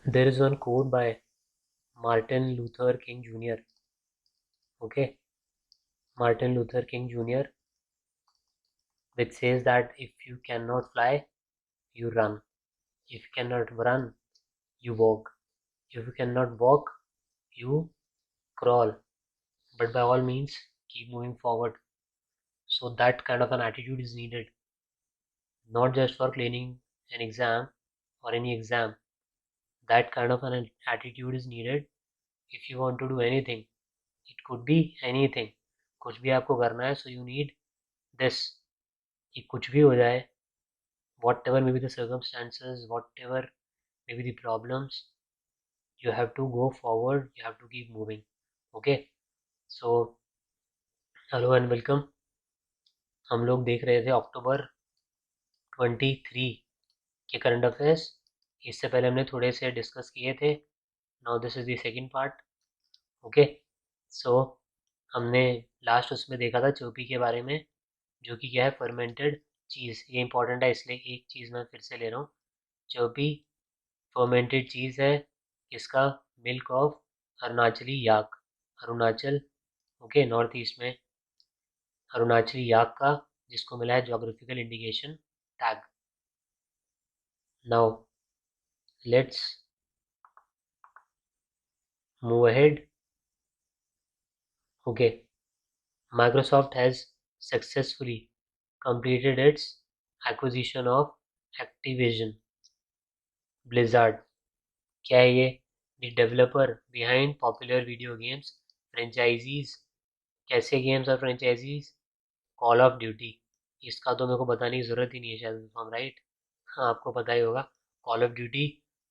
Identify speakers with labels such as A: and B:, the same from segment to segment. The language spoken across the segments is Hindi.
A: There is one quote by Martin Luther King Jr. Okay, Martin Luther King Jr., which says that if you cannot fly, you run. If you cannot run, you walk. If you cannot walk, you crawl. But by all means, keep moving forward. So that kind of an attitude is needed, not just for cleaning an exam or any exam. That kind of an attitude is needed if you want to do anything. It could be anything. कुछ भी आपको करना है, so you need this. कि कुछ भी हो जाए, whatever may be the circumstances, whatever may be the problems, you have to go forward, you have to keep moving. Okay, so hello and welcome. हम लोग देख रहे थे अक्टूबर 23 के करंट अफेयर्स. इससे पहले हमने थोड़े से डिस्कस किए थे. Now this is the second part. Okay, so हमने लास्ट उसमें देखा था चोपी के बारे में, जो कि क्या है, फर्मेंटेड चीज़. ये इंपॉर्टेंट है, इसलिए एक चीज़ मैं फिर से ले रहा हूँ. चोपी फर्मेंटेड चीज़ है. इसका milk of Arunachali yak. Arunachal, okay, north east में अरुणाचली याक का, जिसको मिला है geographical indication tag. Now let's move ahead. Okay, Microsoft has successfully completed its acquisition of Activision Blizzard. क्या है ये? The developer behind popular video games franchises. कैसे गेम्स और फ्रेंचाइजीज? Call of duty. इसका तो मेरे को बताने की ज़रूरत ही नहीं है शायद, हम राइट. हाँ, आपको पता ही होगा. Call of duty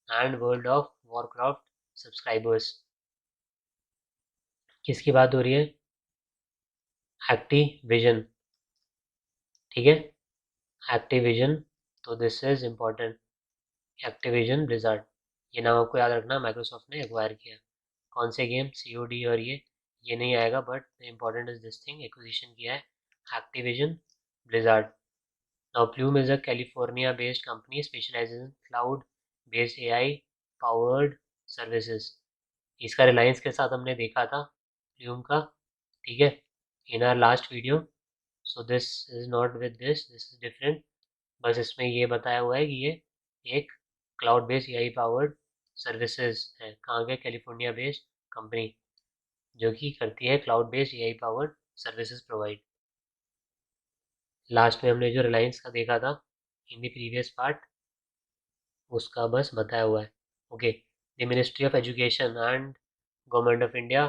A: and world of Warcraft subscribers. किसकी बात हो रही है? एक्टिविजन. ठीक है, एक्टिविजन. तो this is important. Activision blizzard, ये नाम आपको याद रखना. माइक्रोसॉफ्ट ने एक्वायर किया. कौन से गेम? COD. और ये नहीं आएगा, but important is this thing. Acquisition किया है Activision blizzard. Now plume is a California based company specialises in cloud based AI powered services. इसका रिलायंस के साथ हमने देखा था प्लूम का. ठीक है, इन are last video. So this is not with this is different. बस इसमें ये बताया हुआ है कि ये एक cloud based AI powered services है. कहाँ के? कैलिफोर्निया बेस्ड कंपनी, जो कि करती है cloud based AI powered services provide. Last में हमने जो रिलायंस का देखा था इन द प्रीवियस पार्ट, उसका बस बताया हुआ है. Okay, the ministry of education and government of India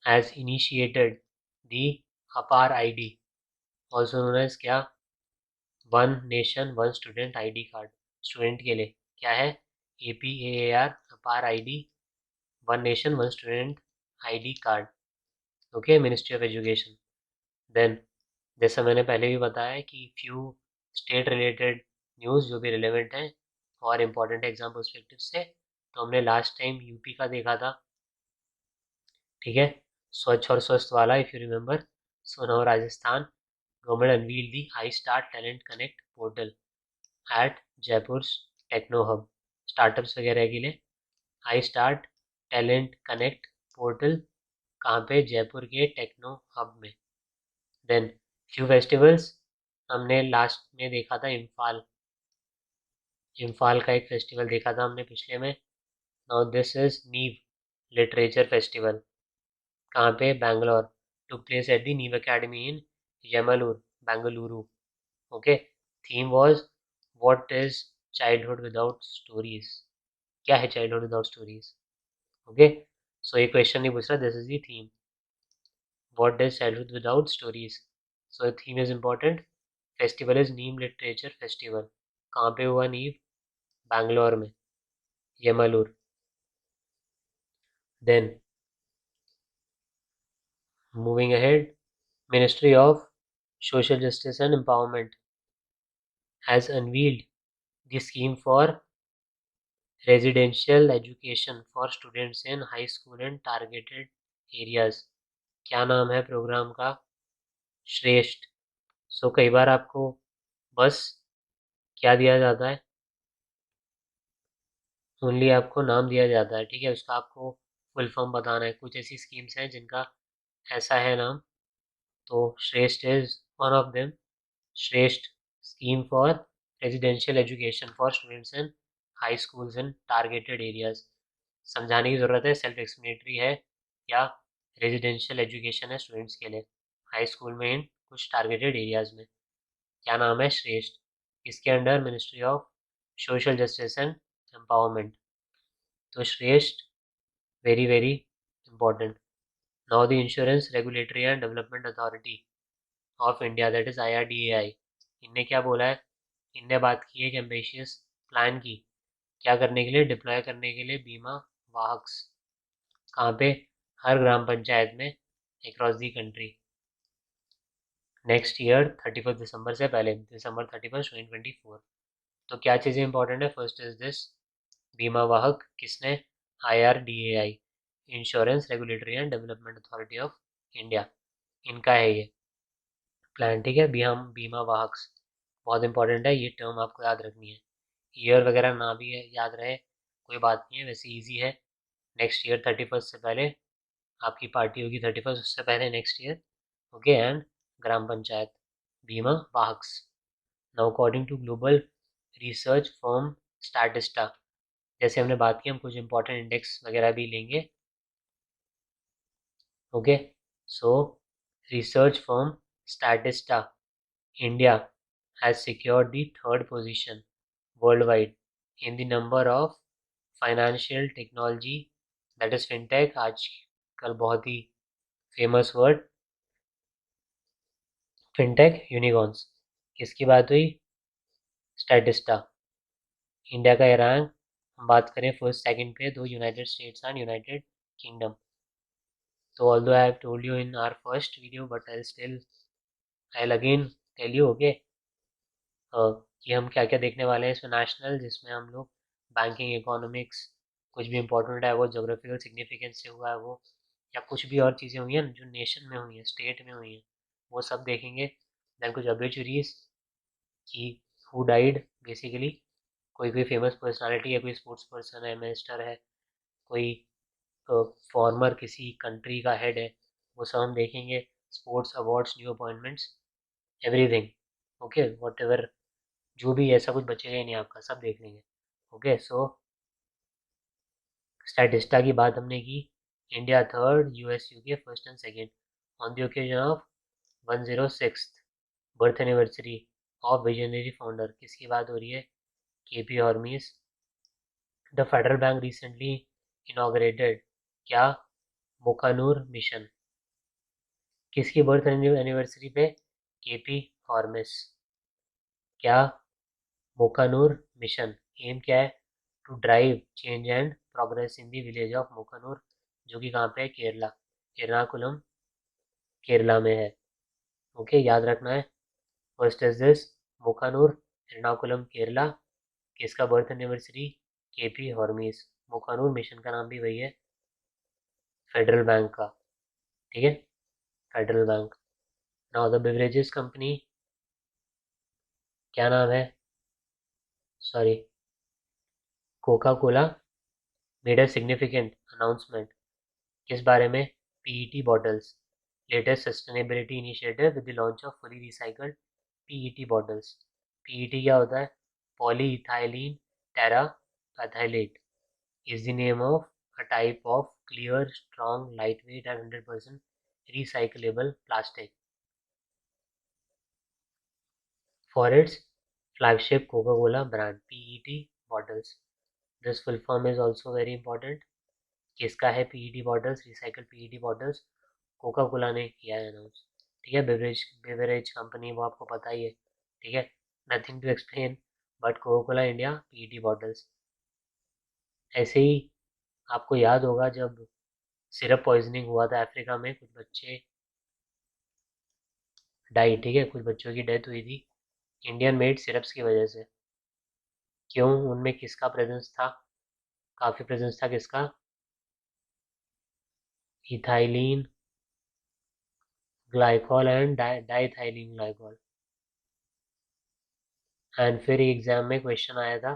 A: has initiated the APAAR ID, also known as क्या? One nation one student ID card. Student के लिए क्या है? APAAR APAAR ID, one nation one student ID card. Okay, ministry of education. Then, जैसा मैंने पहले भी बताया है कि फ्यू स्टेट रिलेटेड न्यूज़ जो भी रिलेवेंट हैं और इम्पोर्टेंट एग्जाम पर्सपेक्टिव से, तो हमने लास्ट टाइम यूपी का देखा था. ठीक है, स्वच्छ और स्वस्थ वाला, if you remember. So now Rajasthan government unveil the I start talent connect portal at Jaipur techno hub. Startups वगैरह के लिए I start talent connect portal. कहाँ पे? जयपुर के टेक्नो हब में. देन फ्यू फेस्टिवल्स हमने लास्ट में देखा था. इम्फाल, इम्फाल का एक फेस्टिवल देखा था हमने पिछले में. Now this is Neev literature festival. कहाँ पे? Bangalore. Took place at the Neev academy in Yamlur, Bengaluru. Okay, theme was what is childhood without stories. क्या है childhood without stories? Okay, so ये क्वेश्चन नहीं पूछ रहा, this is the theme. What does childhood without stories? So the theme is important. Festival is Neem literature festival. कहाँ पे हुआ नीव? बैंगलोर में, Yamlur. Then moving ahead, ministry of social justice and empowerment has unveiled the scheme for residential education for students in high school and targeted areas. क्या नाम है प्रोग्राम का? श्रेष्ठ. सो कई बार आपको बस क्या दिया जाता है? ओनली आपको नाम दिया जाता है, ठीक है, उसका आपको फुल फॉर्म बताना है। कुछ ऐसी स्कीम्स हैं जिनका ऐसा है नाम, तो श्रेष्ठ इज वन ऑफ देम। श्रेष्ठ scheme for residential education for students in high schools in targeted areas. समझाने की ज़रूरत है, सेल्फ एक्सप्लेनेटरी है। या रेजिडेंशियल एजुकेशन है स्टूडेंट्स के लिए हाई स्कूल में इन कुछ टारगेटेड एरियाज में। क्या नाम है? श्रेष्ठ। इसके under ministry of social justice and empowerment. तो श्रेष्ठ very very important. Now the insurance regulatory and development authority of India, that is IRDAI। इनने क्या बोला है? इनने बात की है एक एम्बिशियस प्लान की। क्या करने के लिए? डिप्लॉय करने के लिए बीमा वाहक्स। कहाँ पे? हर ग्राम पंचायत में across the country. Next year 31 दिसंबर से पहले, December 31, 2024। तो क्या चीज़ें इंपॉर्टेंट है? फर्स्ट इज दिस, बीमा वाहक किसने? IRDAI, insurance regulatory and development authority of India. इनका है ये प्लान, ठीक है। बीमा वाहक बहुत इंपॉर्टेंट है, ये टर्म आपको याद रखनी है। ईयर वगैरह ना भी है याद रहे कोई बात नहीं है, वैसे इजी है। नेक्स्ट ईयर 31 से पहले आपकी पार्टी होगी, 31 उससे पहले next year. Okay, and gram panchayat Bima Vahak. Now according to global research firm Statista, जैसे हमने बात की, हम कुछ इंपॉर्टेंट इंडेक्स वगैरह भी लेंगे। Okay, so research firm Statista, India has secured the third position worldwide in the number of financial technology, that is fintech, आजकल बहुत ही फेमस वर्ड, फिनटेक यूनिकॉर्न्स। किसकी बात हुई? स्टैटिस्टा। इंडिया का रैंक हम बात करें फर्स्ट सेकंड पे, दो United States and United Kingdom. तो although I have told you in our first video, but I'll again tell you, okay, कि हम क्या क्या देखने वाले हैं इसमें। नेशनल, जिसमें हम लोग बैंकिंग, इकोनॉमिक्स, कुछ भी इंपॉर्टेंट है वो जोग्राफिकल सिग्निफिकेंस से हुआ है वो, या कुछ भी और चीज़ें हुई हैं जो नेशन में हुई हैं, स्टेट में हुई हैं, वो सब देखेंगे। दैन कुछ ऑब्ituaries कि हु डाइड बेसिकली, कोई कोई फेमस पर्सनालिटी है, कोई स्पोर्ट्स पर्सन है, मिनिस्टर है, कोई फॉर्मर किसी कंट्री का हेड है, वो सब हम देखेंगे। Sports awards, new appointments, everything. Okay, what ever, जो भी ऐसा कुछ बचेगा ही नहीं आपका, सब देख लेंगे। ओके, सो स्टैटिस्टा की बात हमने की। India third, US UK first and second on the occasion of 106th birth anniversary of visionary founder. किसकी बात हो रही है? KP Hormis. The Federal Bank recently inaugurated, क्या? मुकानूर मिशन। किसकी बर्थ एनिवर्सरी पे? KP हॉर्मिस। क्या? मुकानूर मिशन। एम क्या है? To drive change and progress in the village of Mookkannoor, जो कि कहाँ पे है? केरला, एर्नाकुलम केरला में है। ओके, याद रखना है। First is this, Mookkannoor, Ernakulam Kerala. किसका birth anniversary? KP Hormis. Mookkannoor mission का नाम भी वही है, फेडरल बैंक का, ठीक है, federal bank. Now the beverages company, क्या नाम है? Sorry, Coca Cola made a significant announcement. किस बारे में? PET bottles, latest sustainability initiative with the launch of fully recycled PET bottles. PET क्या होता है? Polyethylene terephthalate is the name of a type of clear, strong, lightweight and 100% recyclable plastic for its flagship Coca-Cola brand PET bottles. This full form is also very important. किसका है PET bottles? recycled PET bottles Coca Cola ने किया है अनाउंस, ठीक है। बेवरेज कंपनी, वो आपको पता ही है, ठीक है, nothing to explain, but Coca Cola India PET bottles. ऐसे ही आपको याद होगा जब सिरप पॉइजनिंग हुआ था अफ्रीका में, कुछ बच्चे डाई, ठीक है, कुछ बच्चों की डेथ हुई थी इंडियन मेड सिरप्स की वजह से। क्यों? उनमें किसका प्रेजेंस था? काफ़ी प्रेजेंस था, किसका? Ethylene glycol and diethylene glycol. And फिर एग्जाम में क्वेश्चन आया था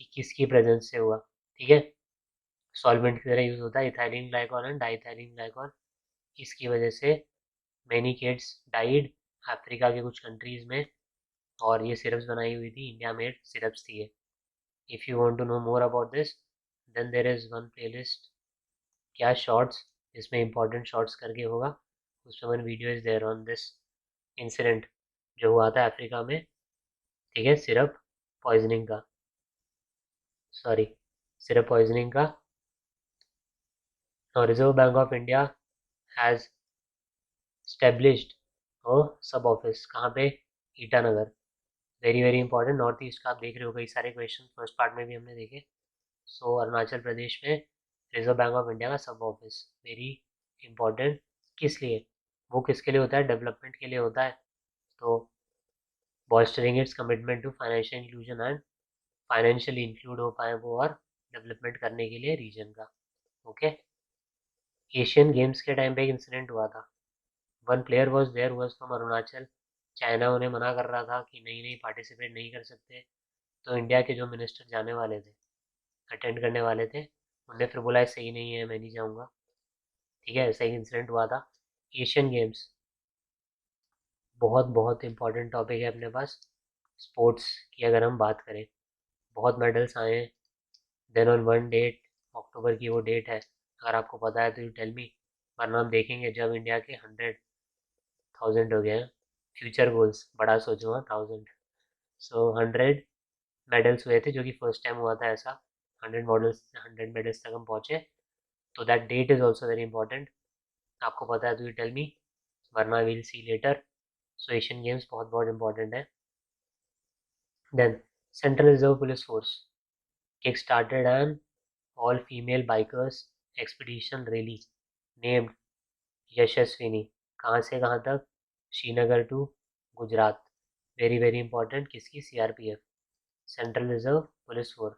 A: कि किसकी प्रेजेंस से हुआ, ठीक है, सॉल्वेंट की तरह यूज़ होता है, ethylene glycol and diethylene glycol. इसकी वजह से मैनी किड्स डाइड अफ्रीका के कुछ कंट्रीज़ में, और ये सिरप्स बनाई हुई थी, इंडिया मेड सिरप्स थी ये। If you want to know more about this, then there is one playlist, क्या शॉर्ट्स, इसमें इंपॉर्टेंट शॉर्ट्स करके होगा, उसमें one video is there on this incident जो हुआ था अफ्रीका में, ठीक है, सिरप पॉइजनिंग का, सॉरी, सिरप पॉइजनिंग का। और Reserve Bank of India has established sub office कहाँ पे, Itanagar. Very very important, north east का आप देख रहे हो, कई सारे क्वेश्चन फर्स्ट पार्ट में भी हमने देखे। सो अरुणाचल प्रदेश में रिजर्व बैंक ऑफ इंडिया का सब ऑफिस वेरी इंपॉर्टेंट। किस लिए, वो किसके लिए होता है, डेवलपमेंट के लिए होता है। तो bolstering its commitment to financial inclusion and financially include हो पाए वो, और डेवलपमेंट करने के लिए रीजन का। ओके, एशियन गेम्स के टाइम पे एक इंसिडेंट हुआ था, one player was there was from Arunachal. China उन्हें मना कर रहा था कि नहीं नहीं पार्टिसिपेट नहीं कर सकते, तो इंडिया के जो मिनिस्टर जाने वाले थे, अटेंड करने वाले थे, उनने फिर बोला सही नहीं है, मैं नहीं जाऊँगा। ठीक है, ऐसा ही इंसिडेंट हुआ था। एशियन गेम्स बहुत बहुत इंपॉर्टेंट टॉपिक है अपने पास, स्पोर्ट्स की अगर हम बात करें, बहुत मेडल्स आए हैं। देन ऑन वन डेट, अक्टूबर की वो डेट है, अगर आपको पता है तो यू टेल मी, वरना हम देखेंगे जब इंडिया के 100,000 हो गए हैं। फ्यूचर गोल्स बड़ा सोचो, हाँ, 1000। सो 100 मेडल्स हुए थे, जो कि फर्स्ट टाइम हुआ था ऐसा, 100 मेडल्स तक हम पहुँचे। तो that date is also very important, आपको पता है तो यू टेल मी, वरना will see later. So Asian Games बहुत बहुत इंपॉर्टेंट है। Then Central Reserve Police Force kick started an all female bikers expedition rally named Yashaswini. कहाँ से कहाँ तक, Srinagar to Gujarat. Very very important, किसकी, CRPF, Central Reserve Police Force.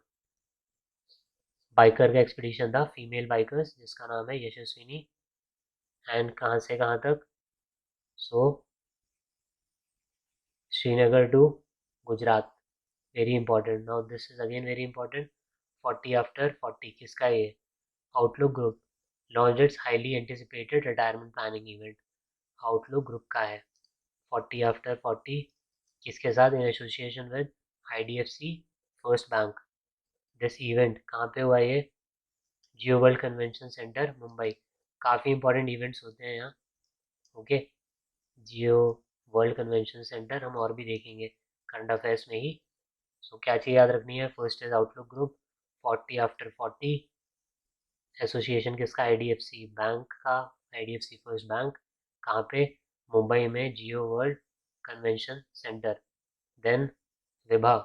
A: Biker का एक्सपीडिशन था, फीमेल बाइकर्स, जिसका नाम है यशस्विनी, एंड कहाँ से कहाँ तक, so Srinagar to Gujarat. Very important, now this is again very important. 40 after 40 किसका ये, Outlook Group launch its highly anticipated retirement planning event. Outlook Group का है 40 आफ्टर 40, किसके साथ, in association with IDFC First Bank. This event कहाँ पे हुआ ये, Jio World Convention Centre Mumbai. काफ़ी इंपॉर्टेंट इवेंट्स होते हैं यहाँ। Okay, Jio World Convention Centre हम और भी देखेंगे करंट अफेयर्स में ही। सो क्या चीज़ याद रखनी है, first is Outlook Group, 40 after 40, association किसका, आईडीएफसी बैंक का, आईडीएफसी फर्स्ट बैंक, कहाँ पे, मुंबई में Jio World Convention Centre. Then Vibha,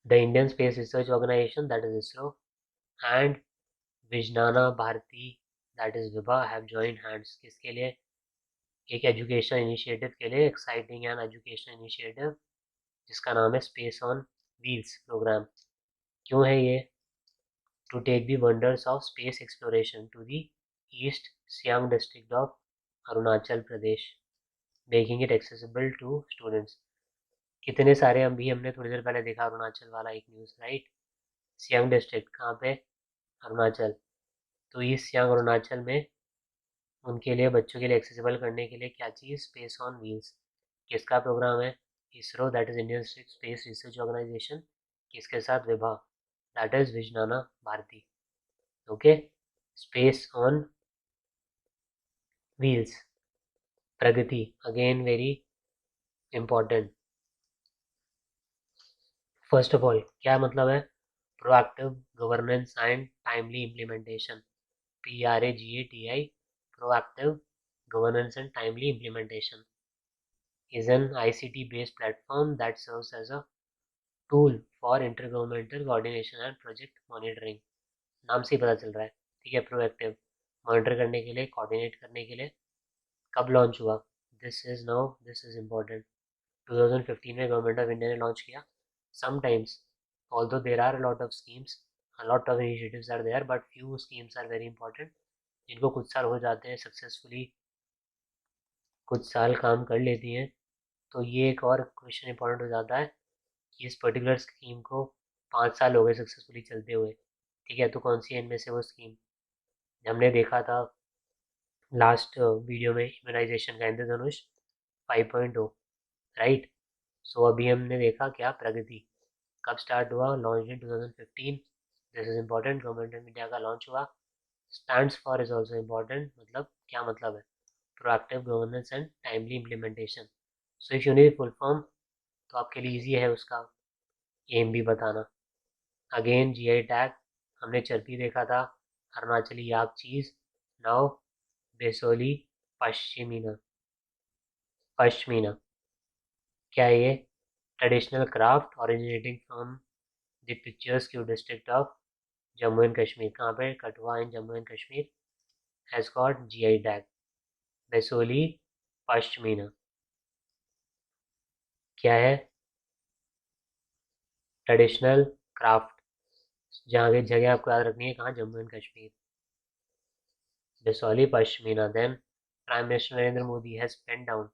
A: the Indian Space Research Organisation that is ISRO, and Vijnana Bharati that is Vibha have joined hands, किसके लिए, एक एजुकेशन इनिशिएटिव के लिए, एक्साइटिंग एंड एजुकेशन इनिशिएटिव, जिसका नाम है स्पेस ऑन व्हील्स प्रोग्राम। क्यों है ये, to take the wonders of space exploration to the east Siang district of Arunachal Pradesh, making it accessible to students. कितने सारे हम भी हमने थोड़ी देर पहले देखा अरुणाचल वाला एक न्यूज़, राइट। सियांग डिस्ट्रिक्ट कहाँ पे, अरुणाचल। तो ईस्ट सियांग अरुणाचल में उनके लिए, बच्चों के लिए एक्सेसिबल करने के लिए क्या चीज़, स्पेस ऑन व्हील्स। किसका प्रोग्राम है, ISRO that is Indian Space Research Organisation, किसके साथ, Vibha that is Vijnana Bharati. Okay, space on wheels, Pragati again very important. First of all क्या मतलब है, proactive governance and timely implementation, PRAGATI, proactive governance and timely implementation is an ICT based platform that serves as a tool for intergovernmental coordination and project monitoring। नाम से ही पता चल रहा है, ठीक है, प्रोएक्टिव, मॉनिटर करने के लिए, कोऑर्डिनेट करने के लिए। कब लॉन्च हुआ, दिस इज इम्पोर्टेंट, 2015 में गवर्नमेंट ऑफ इंडिया ने लॉन्च किया। Sometimes although there are lot of schemes, lot of initiatives are there, but few schemes are very important, जिनको कुछ साल हो जाते हैं सक्सेसफुली, कुछ साल काम कर लेती हैं। तो ये एक और क्वेश्चन इंपॉर्टेंट हो जाता है कि इस पर्टिकुलर स्कीम को 5 साल हो गए सक्सेसफुली चलते हुए, ठीक है। तो कौन सी है इनमें से वो स्कीम? हमने देखा था लास्ट वीडियो में इम्यूनाइजेशन का इंद्रधनुष 5.0, राइट। सो अभी हमने देखा क्या प्रगति कब स्टार्ट हुआ, launch in 2015। This is important, government of India का लॉन्च हुआ। Stands for is also important, मतलब क्या मतलब है, proactive governance and timely implementation. So if you need full form तो आपके लिए ईजी है उसका एम भी बताना। अगेन जीआई टैग, हमने चरपी देखा था, अरुणाचली याक चीज, नाउ बेसोली पश्मीना। पश्मीना क्या है ये? Traditional craft originating from the picturesque district of Jammu and Kashmir. कहाँ पे? Kathua in Jammu and Kashmir has got GI tag. Basohli pashmina क्या है? ट्रेडिशनल क्राफ्ट, जहाँ की जगह आपको याद रखनी है, कहाँ? Jammu and Kashmir. Basohli pashmina. Then Prime Minister Narendra Modi has pen down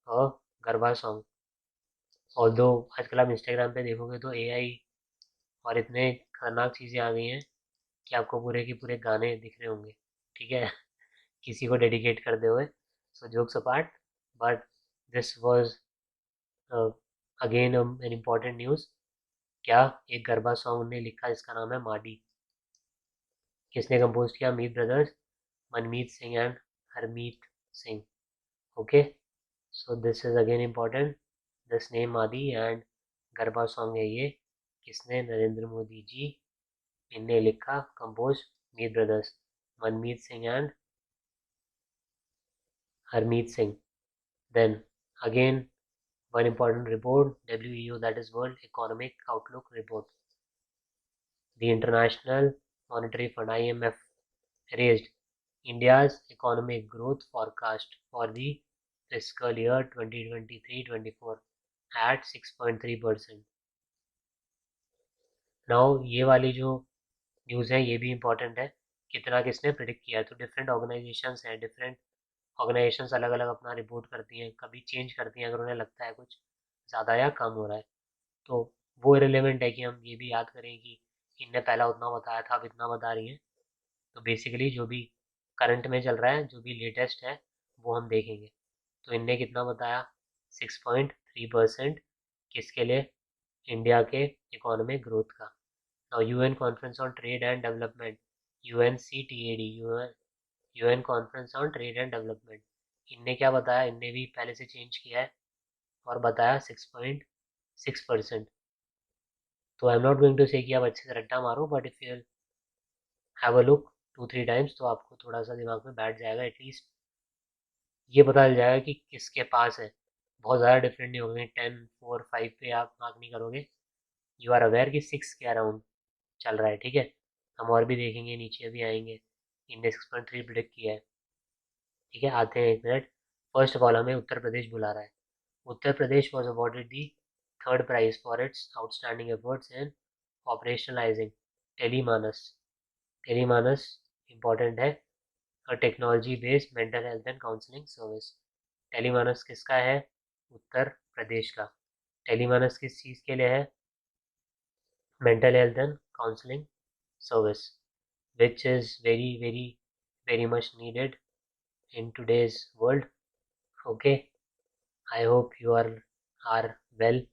A: a garba song. Although आजकल आप इंस्टाग्राम पे देखोगे तो एआई और इतने खतरनाक चीज़ें आ गई हैं कि आपको पूरे के पूरे गाने दिख रहे होंगे, ठीक है। किसी को डेडिकेट करते हुए। सो jokes apart, but this was again an important news. क्या एक गरबा सॉन्ग उन्होंने लिखा जिसका नाम है माडी। किसने कंपोज किया? Meet Brothers, Manmeet Singh and Harmeet Singh. Okay, so this is again important, this name Maadi and garba song है ये, किसने? नरेंद्र मोदी जी। इनने लिखा, compose Meet Brothers, Manmeet Singh and Harmeet Singh. Then again one important report, WEO, that is World Economic Outlook Report. The International Monetary Fund IMF raised India's economic growth forecast for the fiscal year 2023-24 at 6.3%. Now ये वाली जो न्यूज़ है ये भी इम्पोर्टेंट है, कितना किसने प्रिडिक्ट किया है। तो डिफरेंट ऑर्गेनाइजेशंस हैं, डिफरेंट ऑर्गेनाइजेशंस अलग अलग अपना रिपोर्ट करती हैं, कभी चेंज करती हैं अगर उन्हें लगता है कुछ ज़्यादा या कम हो रहा है। तो वो रिलेवेंट है कि हम ये भी याद करें कि इनने पहला उतना बताया था, अब इतना बता रही हैं। तो बेसिकली जो भी करंट में चल रहा है, जो भी लेटेस्ट है, वो हम देखेंगे। तो इनने कितना बताया? 6.3% किसके लिए? इंडिया के इकोनॉमिक ग्रोथ का। Now UN Conference on Trade and Development, UNCTAD, UN Conference on Trade and Development, इनने क्या बताया? इनने भी पहले से चेंज किया है और बताया 6.6%। तो I am not going to say कि आप अच्छे से रट्टा मारो, but if you have a look 2-3 times तो आपको थोड़ा सा दिमाग में बैठ जाएगा, एटलीस्ट ये पता चल जाएगा कि किसके पास है। बहुत ज़्यादा डिफरेंट नहीं होंगे, 10, 4, 5 पे आप मार्क नहीं करोगे। यू आर अवेयर कि 6 के अराउंड चल रहा है, ठीक है। हम और भी देखेंगे, नीचे भी आएंगे। इनने 6.3 प्रिडिक्ट किया है, ठीक है। आते हैं, एक मिनट। फर्स्ट ऑफ ऑल हमें उत्तर प्रदेश बुला रहा है। Uttar Pradesh was awarded the third prize for its outstanding efforts in operationalising TeleMANAS. TeleMANAS important है, और technology based mental health and counselling service. TeleMANAS किसका है? उत्तर प्रदेश का। टेलीमानस किस चीज़ के लिए है? Mental health and counselling service, which is very very very much needed in today's world. Okay, I hope you are well.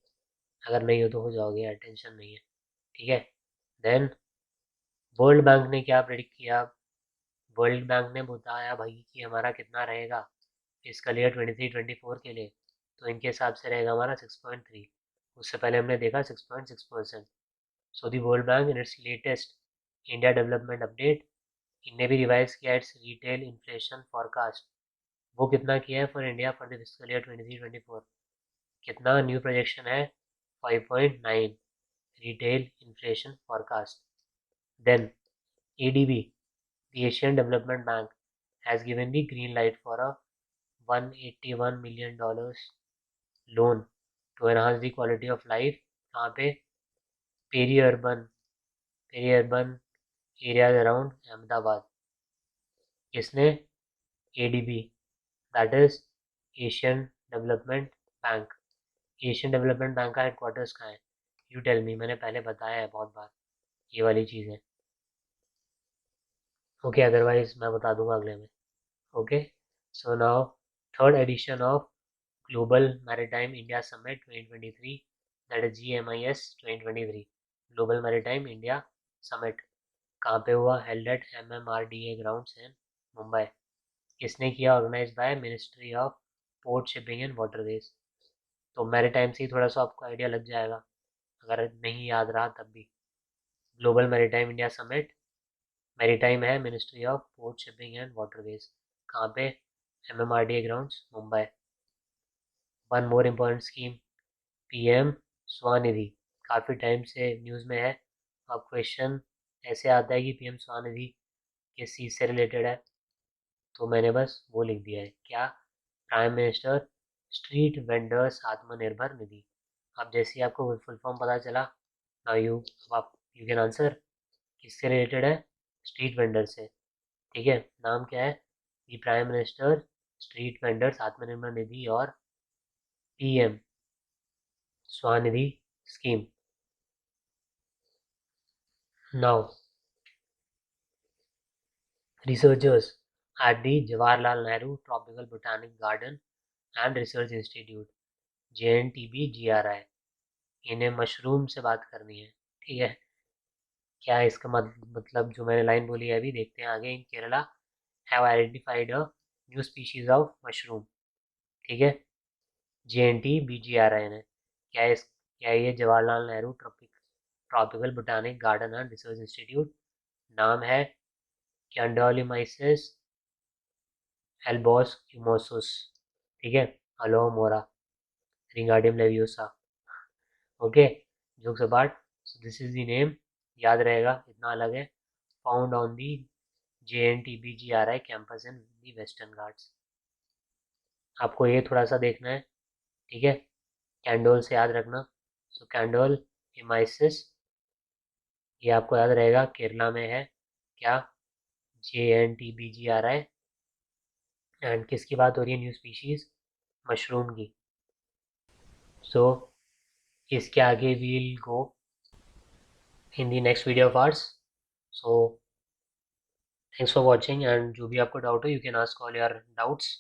A: अगर नहीं हो तो हो जाओगे यार, टेंशन नहीं है, ठीक है। देन वर्ल्ड बैंक ने क्या प्रेडिक्ट किया? वर्ल्ड बैंक ने बताया भाई कि हमारा कितना रहेगा फिस्कल ईयर 23-24 के लिए। तो इनके हिसाब से रहेगा हमारा 6.3। उससे पहले हमने देखा 6.6%। So the World Bank in its latest India Development Update, इनने भी रिवाइज किया इट्स रिटेल इन्फ्लेशन फॉरकास्ट। वो कितना किया है for India for the fiscal year 23-24? कितना न्यू प्रोजेक्शन है? 5.9 retail inflation forecast. Then ADB, the Asian Development Bank, has given the green light for a $181 million loan to enhance the quality of life। कहाँ पे? Peri urban, peri urban areas around Ahmedabad. किसने? ADB, that is Asian Development Bank. Asian Development Bank का हेडक्वार्टर्स कहाँ है? यू टेल मी, मैंने पहले बताया है बहुत बार, ये वाली चीज़ है। ओके, अदरवाइज मैं बता दूंगा अगले में। Okay, so now third edition of global maritime India summit 2023, that is GMIS 2023, global maritime India summit, कहाँ पे हुआ? Held at MMRDA grounds in Mumbai. किसने किया? Organise by ministry of port, shipping and waterways. तो मैरीटाइम से ही थोड़ा सा आपको आइडिया लग जाएगा, अगर नहीं याद रहा तब भी। Global maritime India Summit, maritime है Ministry of port, shipping and Waterways, कहाँ पे? MMRDA grounds Mumbai. One more important scheme, PM Svanidhi, काफ़ी टाइम से न्यूज़ में है। अब क्वेश्चन ऐसे आता है कि PM स्वनिधि किस चीज़ से रिलेटेड है, तो मैंने बस वो लिख दिया है, क्या? Prime minister street vendors Atmanirbhar Nidhi. अब जैसे ही आपको फुल फॉर्म पता चला, नाउ आप यू कैन आंसर, किससे रिलेटेड है? स्ट्रीट वेंडर से। ठीक है, नाम क्या है? दी prime minister street vendors Atmanirbhar Nidhi और PM Svanidhi scheme. Now researchers at the Jawaharlal Nehru Tropical Botanic Garden and Research Institute, JNTB-GRI, इन्हें मशरूम से बात करनी है। ठीक है, क्या है इसका मतलब? जो मैंने लाइन बोली है अभी, देखते हैं आगे। In Kerala have identified a new species of mushroom. ठीक है, JNTB-GRI ने, क्या है ये? Jawaharlal Nehru Tropical Botanic Garden and Research Institute, नाम है कैंडोलिमाइसिस एल्बोस्क्यूमोसुस। ठीक है, alohomora, wingardium leviosa. Okay, jokes apart, so this is the name, याद रहेगा, इतना अलग है। Found on the JNTB-GRI campus in the Western Ghats. आपको ये थोड़ा सा देखना है, ठीक है, कैंडोल से याद रखना। सो कैंडोल इमाइसिस, ये आपको याद रहेगा, केरला में है। क्या? JNTB-GRI, एंड किसकी बात हो रही है? न्यू स्पीशीज मशरूम की। सो इसके आगे we'll go in the next video of ours. So thanks for watching, and जो भी आपको डाउट हो, you can ask all your doubts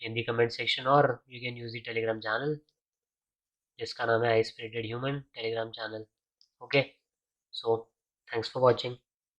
A: in the comment section, और you can use the Telegram channel जिसका नाम है I Spirited Human Telegram channel. Okay, so thanks for watching.